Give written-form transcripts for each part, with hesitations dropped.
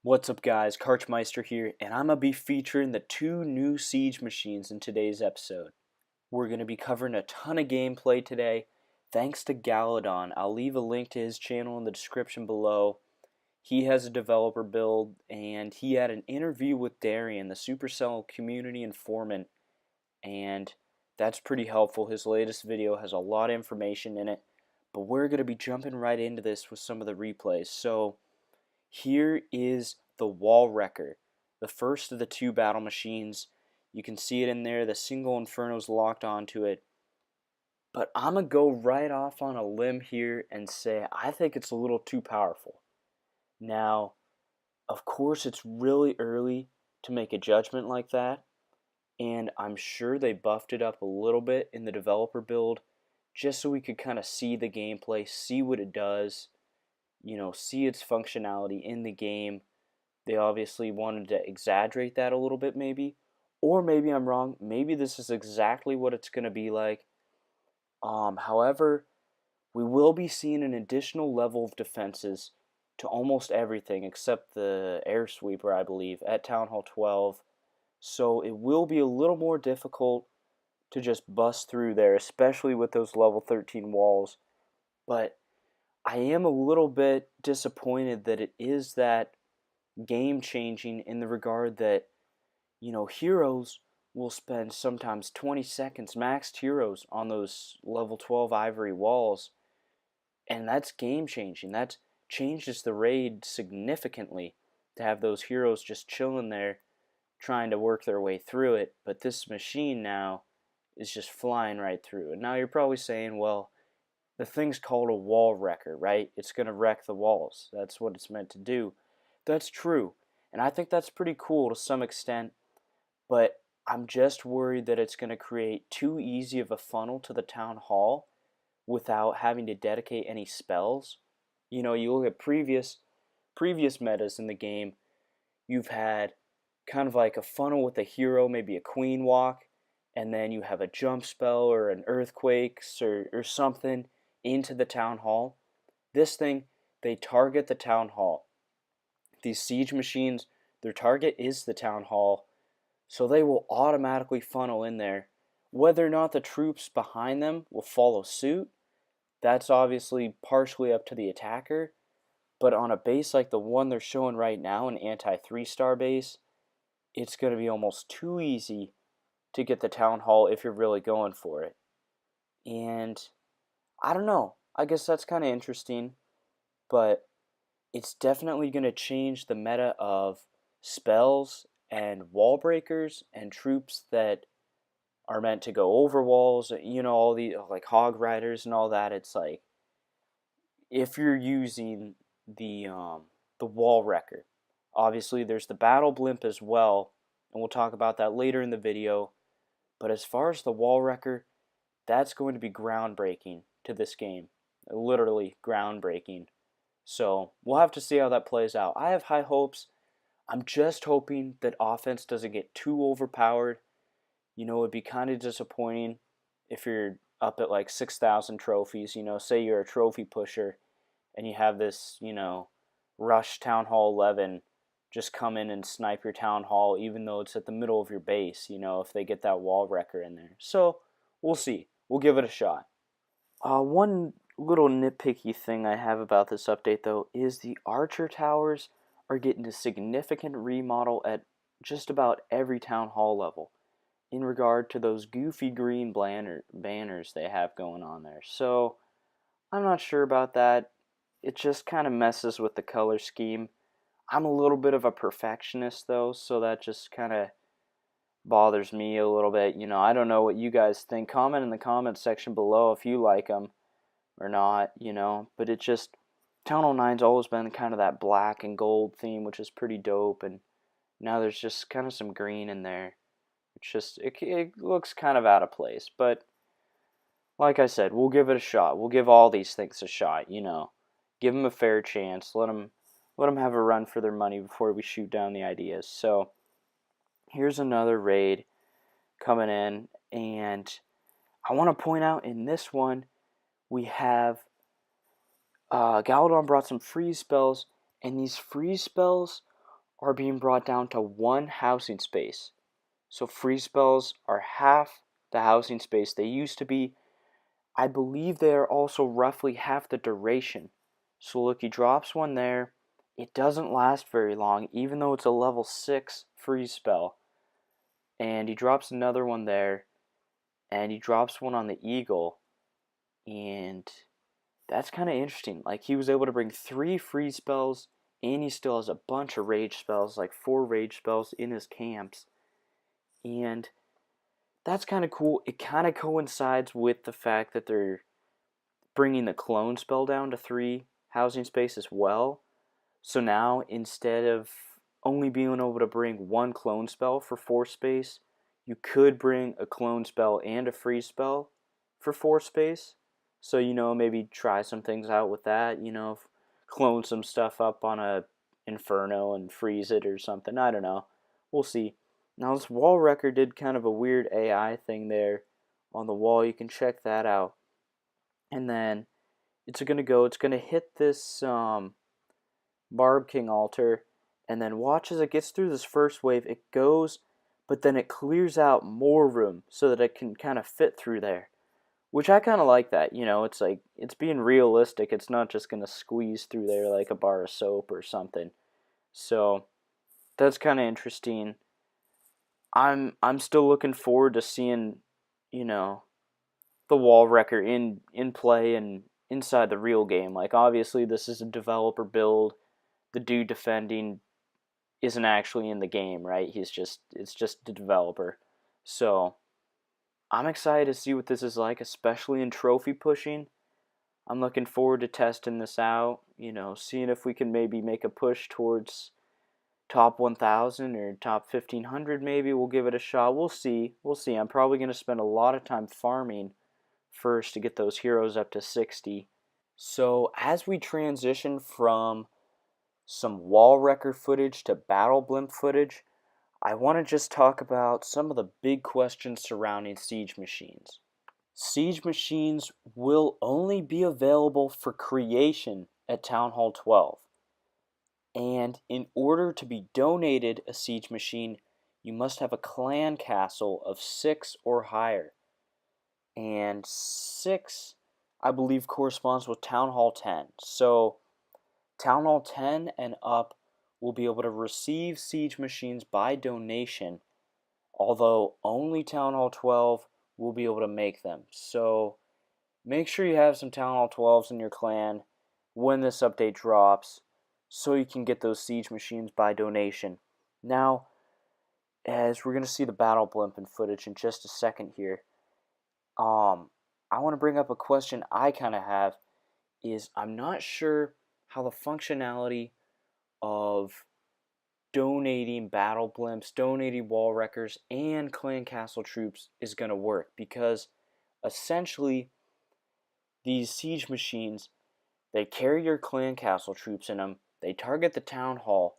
What's up guys, Karchmeister here, and I'm going to be featuring the two new Siege machines in today's episode. We're going to be covering a ton of gameplay today, thanks to Galadon. I'll leave a link to his channel in the description below. He has a developer build, and he had an interview with Darian, the Supercell community informant, and that's pretty helpful. His latest video has a lot of information in it, but we're going to be jumping right into this with some of the replays. So here is the Wall Wrecker, the first of the two battle machines. You can see it in there, the single Inferno's locked onto it. But I'm going to go right off on a limb here and say I think it's a little too powerful. Now, of course, it's really early to make a judgment like that, and I'm sure they buffed it up a little bit in the developer build just so we could kind of see the gameplay, see what it does, see its functionality in the game. They obviously wanted to exaggerate that a little bit maybe, or maybe I'm wrong. Maybe this is exactly what it's going to be like. However, we will be seeing an additional level of defenses to almost everything except the air sweeper, I believe, at Town Hall 12. So it will be a little more difficult to just bust through there, especially with those level 13 walls. But I am a little bit disappointed that it is that game changing in the regard that, heroes will spend sometimes 20 seconds, maxed heroes, on those level 12 ivory walls, and that's game changing. That changes the raid significantly to have those heroes just chilling there trying to work their way through it. But this machine now is just flying right through. And now you're probably saying, well, the thing's called a wall wrecker, right? It's going to wreck the walls. That's what it's meant to do. That's true. And I think that's pretty cool to some extent. But I'm just worried that it's going to create too easy of a funnel to the town hall without having to dedicate any spells. You look at previous metas in the game, you've had kind of like a funnel with a hero, maybe a queen walk, and then you have a jump spell or an earthquakes or something into the town hall. This thing, they target the town hall. These siege machines, their target is the town hall, so they will automatically funnel in there. Whether or not the troops behind them will follow suit, that's obviously partially up to the attacker, but on a base like the one they're showing right now, an anti 3-star base, it's going to be almost too easy to get the town hall if you're really going for it. And I don't know. I guess that's kind of interesting, but it's definitely going to change the meta of spells and wall breakers and troops that are meant to go over walls. All the like hog riders and all that. It's like if you're using the wall wrecker, obviously there's the battle blimp as well, and we'll talk about that later in the video. But as far as the wall wrecker, that's going to be groundbreaking to this game. Literally groundbreaking. So we'll have to see how that plays out. I have high hopes. I'm just hoping that offense doesn't get too overpowered. It'd be kind of disappointing if you're up at like 6,000 trophies. Say you're a trophy pusher and you have this, rush Town Hall 11 just come in and snipe your Town Hall even though it's at the middle of your base, if they get that wall wrecker in there. So we'll see. We'll give it a shot. One little nitpicky thing I have about this update, though, is the archer towers are getting a significant remodel at just about every town hall level in regard to those goofy green banners they have going on there. So I'm not sure about that. It just kind of messes with the color scheme. I'm a little bit of a perfectionist, though, so that just kind of bothers me a little bit. I don't know what you guys think. Comment in the comments section below if you like them or not, but it just, Town Hall 9's always been kind of that black and gold theme, which is pretty dope, and now there's just kind of some green in there. It's just, it looks kind of out of place, but like I said, we'll give it a shot. We'll give all these things a shot, give them a fair chance, let them have a run for their money before we shoot down the ideas. So here's another raid coming in, and I want to point out in this one, we have Galadon brought some freeze spells, and these freeze spells are being brought down to 1 housing space. So freeze spells are half the housing space they used to be. I believe they are also roughly half the duration. So look, he drops one there. It doesn't last very long, even though it's a level 6 freeze spell. And he drops another one there. And he drops one on the eagle. And that's kind of interesting. Like, he was able to bring 3 freeze spells, and he still has a bunch of rage spells, like 4 rage spells in his camps. And that's kind of cool. It kind of coincides with the fact that they're bringing the clone spell down to 3 housing space as well. So now, instead of only being able to bring 1 clone spell for 4 space, you could bring a clone spell and a freeze spell for 4 space. So, maybe try some things out with that, clone some stuff up on a Inferno and freeze it or something. I don't know. We'll see. Now, this wall wrecker did kind of a weird AI thing there on the wall. You can check that out. And then it's going to hit this Barb King altar, and then watch as it gets through this first wave. It goes, but then it clears out more room so that it can kind of fit through there, which I kind of like that. It's like, it's being realistic. It's not just going to squeeze through there like a bar of soap or something. So that's kind of interesting. I'm still looking forward to seeing, the wall wrecker in play and inside the real game. Like, obviously this is a developer build. The dude defending isn't actually in the game, right? It's just the developer. So I'm excited to see what this is like, especially in trophy pushing. I'm looking forward to testing this out, seeing if we can maybe make a push towards top 1000 or top 1500 maybe. We'll give it a shot. We'll see. I'm probably going to spend a lot of time farming first to get those heroes up to 60. So as we transition from some wall wrecker footage to battle blimp footage, I want to just talk about some of the big questions surrounding siege machines. Siege machines will only be available for creation at Town Hall 12. And in order to be donated a siege machine, you must have a clan castle of 6 or higher. And 6, I believe, corresponds with Town Hall 10. So Town Hall 10 and up will be able to receive siege machines by donation, although only Town Hall 12 will be able to make them. So make sure you have some Town Hall 12s in your clan when this update drops, so you can get those siege machines by donation. Now, as we're going to see the battle blimp and footage in just a second here, I want to bring up a question I kind of have. Is I'm not sure how the functionality of donating battle blimps, donating wall wreckers, and clan castle troops is going to work, because essentially these siege machines, they carry your clan castle troops in them, they target the town hall,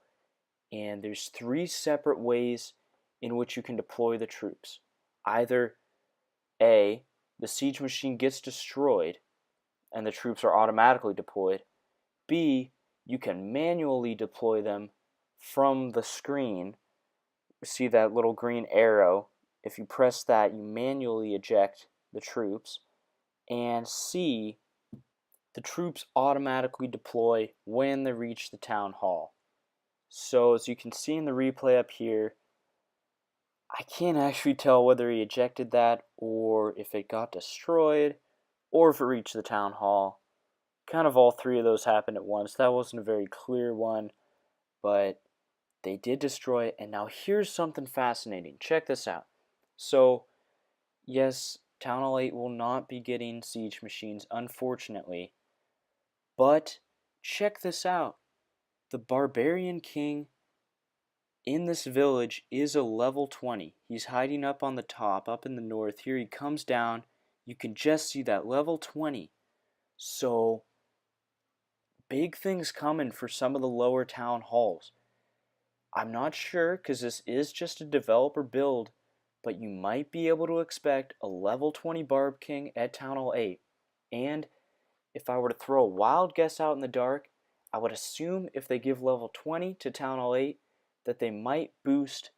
and there's 3 separate ways in which you can deploy the troops. Either A, the siege machine gets destroyed and the troops are automatically deployed. B, you can manually deploy them from the screen. See that little green arrow? If you press that, you manually eject the troops. And C, the troops automatically deploy when they reach the town hall. So as you can see in the replay up here, I can't actually tell whether he ejected that or if it got destroyed or if it reached the town hall. Kind of all 3 of those happened at once. That wasn't a very clear one, but they did destroy it. And now here's something fascinating. Check this out. So, yes, Town Hall 8 will not be getting siege machines, unfortunately. But check this out. The Barbarian King in this village is a level 20. He's hiding up on the top, up in the north. Here he comes down. You can just see that level 20. So big things coming for some of the lower town halls. I'm not sure, because this is just a developer build, but you might be able to expect a level 20 Barb King at Town Hall 8. And if I were to throw a wild guess out in the dark, I would assume if they give level 20 to Town Hall 8, that they might boost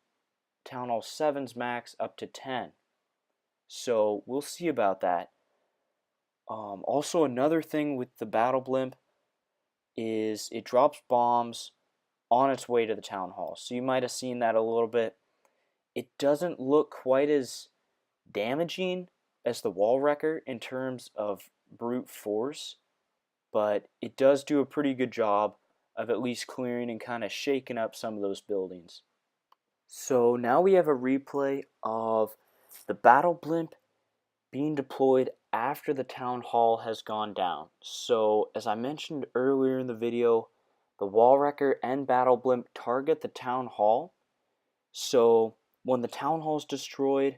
Town Hall 7's max up to 10. So we'll see about that. Also, another thing with the Battle Blimp is it drops bombs on its way to the Town Hall. So you might have seen that a little bit. It doesn't look quite as damaging as the Wall Wrecker in terms of brute force, but it does do a pretty good job of at least clearing and kind of shaking up some of those buildings. So now we have a replay of the Battle Blimp being deployed after the Town Hall has gone down. So as I mentioned earlier in the video, the Wall Wrecker and Battle Blimp target the Town Hall. So when the Town Hall is destroyed,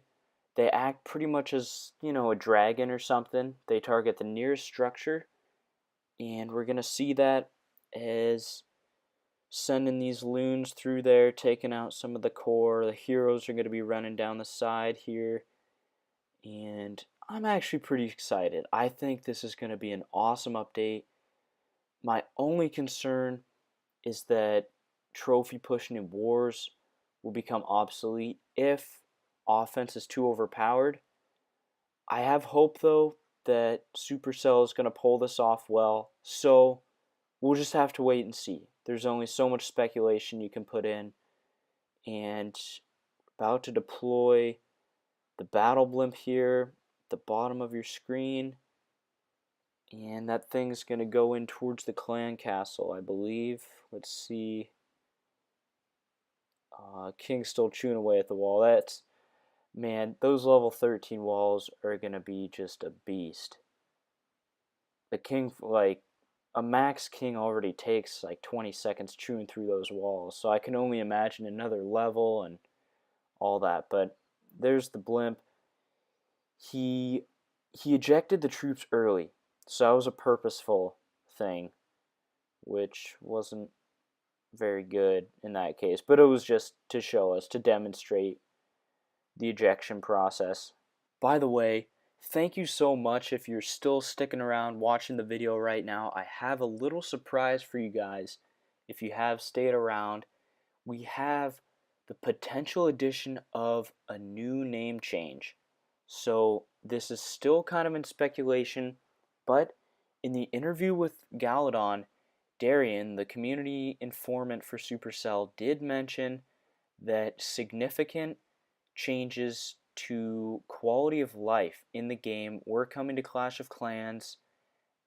they act pretty much as, a dragon or something. They target the nearest structure, and we're going to see that as sending these loons through there, taking out some of the core. The heroes are going to be running down the side here, and I'm actually pretty excited. I think this is going to be an awesome update. My only concern is that trophy pushing in wars will become obsolete if offense is too overpowered. I have hope, though, that Supercell is going to pull this off well, so we'll just have to wait and see. There's only so much speculation you can put in, and about to deploy the Battle Blimp here at the bottom of your screen, and that thing's going to go in towards the clan castle, I believe. Let's see. King's still chewing away at the wall. Man, those level 13 walls are going to be just a beast. The King, a max King already takes 20 seconds chewing through those walls, so I can only imagine another level and all that. But there's the Blimp. He ejected the troops early, so that was a purposeful thing, which wasn't very good in that case, but it was just to show us, to demonstrate the ejection process. By the way, thank you so much if you're still sticking around watching the video right now. I have a little surprise for you guys if you have stayed around. We have the potential addition of a new name change. So this is still kind of in speculation, but in the interview with Galadon, Darian, the community informant for Supercell, did mention that significant changes to quality of life in the game were coming to Clash of Clans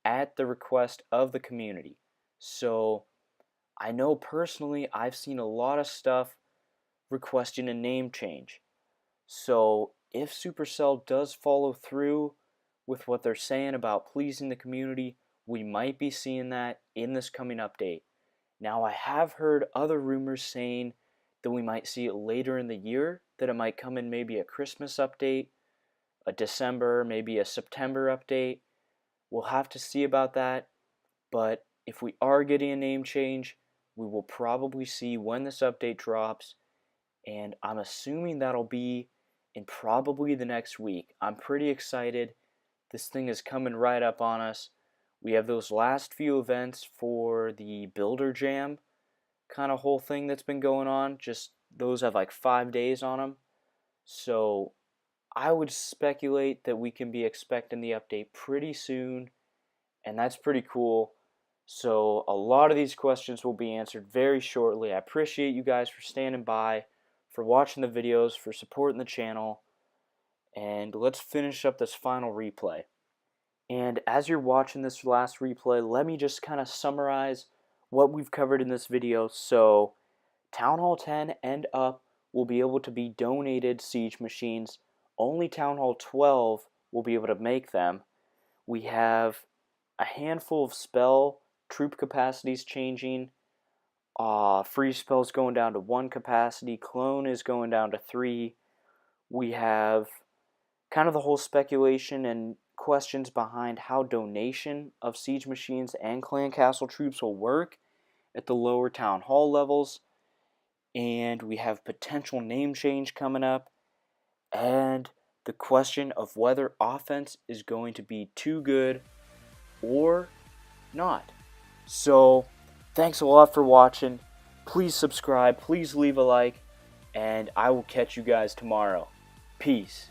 at the request of the community. So I know personally I've seen a lot of stuff requesting a name change. So if Supercell does follow through with what they're saying about pleasing the community, we might be seeing that in this coming update. Now, I have heard other rumors saying that we might see it later in the year, that it might come in maybe a Christmas update, a December, maybe a September update. We'll have to see about that, but if we are getting a name change, we will probably see when this update drops, and I'm assuming that'll be in probably the next week. I'm pretty excited. This thing is coming right up on us. We have those last few events for the Builder Jam kind of whole thing that's been going on. Just those have 5 days on them. So I would speculate that we can be expecting the update pretty soon, and that's pretty cool. So a lot of these questions will be answered very shortly. I appreciate you guys for standing by, for watching the videos, for supporting the channel, and let's finish up this final replay. And as you're watching this last replay, let me just kind of summarize what we've covered in this video. So Town Hall 10 and up will be able to be donated siege machines. Only Town Hall 12 will be able to make them. We have a handful of spell troop capacities changing. Free spells going down to 1 capacity. Clone is going down to 3. We have kind of the whole speculation and questions behind how donation of siege machines and clan castle troops will work at the lower town hall levels. And we have potential name change coming up, and the question of whether offense is going to be too good or not. So thanks a lot for watching. Please Please subscribe, please leave a like, and I will catch you guys tomorrow. Peace.